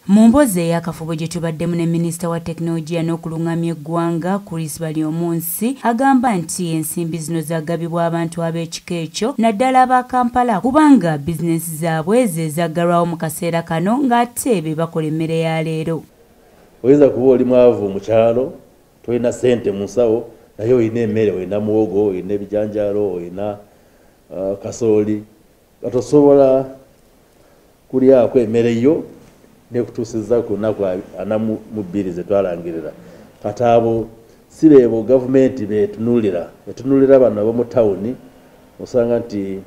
Mu mboze y'akafubo gye tubaddemu ne minisita wa tekinologiya n'okulungamya eggwanga Chris Baryomunsi agamba nti ensimbi zino zaggabibwa abantu ab'ekika ekyo naddala aba Kampala kubanga bizinensi zaabwe ze zaggalwawo mu kaseera kano ng'ate be bakola emmere ya leero. Oyinza kuba oli mwavu mu kyalo tolina ssente mu nsawo naye olina emmere, olina muwogo, olina ebijanjaalo, olina kasooli nga tosobola kulyako emmere yo nekutuusiza ku nnaku 42 ze twalangirira. Kati abo si beebo gavumenti betunuulira bano ab'omu tawuni osanga nti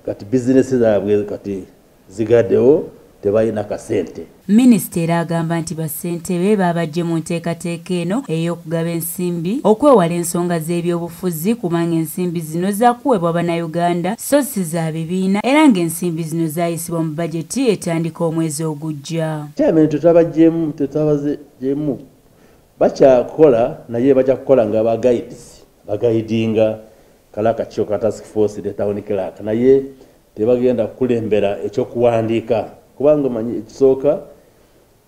kati bizinesi zaabwe kati zigaddewo tebalina kasente. Minisita era agamba nti bassentebe babajje mu nteekateeka eno ey'okugaba ensimbi okwewala ensonga z'ebyobufuzi kubanga ensimbi zino zaakuweebwa bannayuganda so si za bibiina era ng'ensimbi zino zaayisibwa mu bajeti etandika omwezi ogujja. Kyamene tetwabazeemu bakyakola naye bajja kukola nga bagayidinga kalaka kyo ka task force the town clerk naye tebagenda kukulembera ekyokuwandiika kubanga manyi ekisooka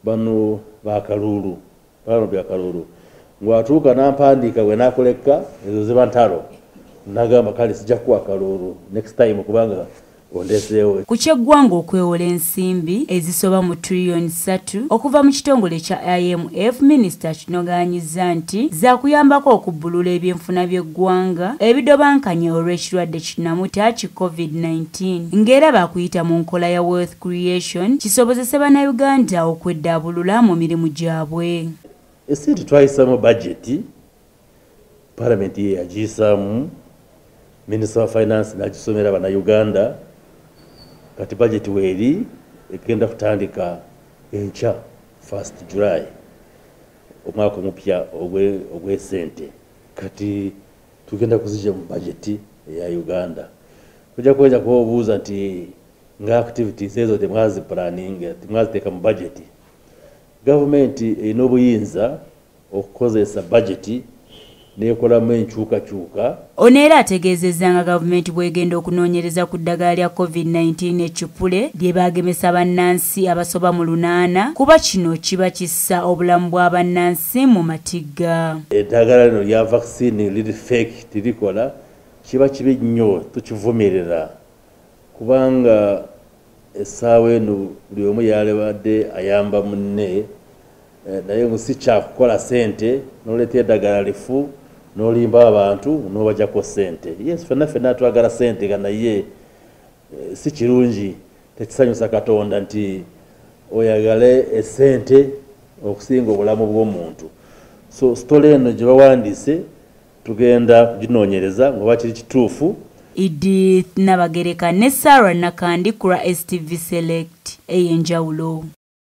bano bakalulu ng'atuuka n'ampandiika bwe nakoleka ezo ziba ntalo nagamba kale sijja kuwa kalulu next time kubanga ondeseewo. Ku ky'eggwanga okwewola ensimbi ezisoba mu trillioni 3 okuva mu kitongole kya IMF, minisita kinogaanyiza nti zaakuyambako okubbulula ebyenfuna by'eggwanga ebidobankanye olw'ekirwadde kinnamuta ki COVID-19 ng'era baakuyita mu nkola ya wealth creation kisobozese bannayuganda okweddaabulula mu mirimu gyabwe. Esi twayisaamu bajeti palamenti ye yagiyisaamu, minisita wa finance n'agisomera bannayuganda. Kati budget weeri egenda kutandika enkya 1st July omwaka omupya ogw'esente. Kati tugenda kuzija mu budget eya Uganda. Tujja kuba obuuza nti nga activities ezo temwazi planning temwaziteeka mu budget. Gavumenti erina obuyinza okukozesa budget nekolamu enkyukakyuka. Ono era ategeezezza nga gavumenti bw'egenda okunoonyereza ku ddagala lya COVID-19 eccupule lye baagemesa bannansi abasoba mu 8 kuba kino kiba kissa obulamu bwa bannansi mu matigga. Eddagala lino lya vaccine liri fake tirikola kiba kibi nnyo tukivumirira kubanga essaawa eno buli omu yalebadde ayamba munne naye ngu si kyakukola ssente n'oleeta eddagala lifu n'olimba abantu n'obajjako ssente. Yes, ffenna twagala ssente nga naye si kirungi tekisanyusa Katonda nti oyagale essente okusinga obulamu bw'omuntu. So sitole eno gye bawandiise tugenda kuginoonyereza ng'oba kiri kituufu. Edith Nabagereka ne Sarah Nakandi ku STV Select ey'enjawulo.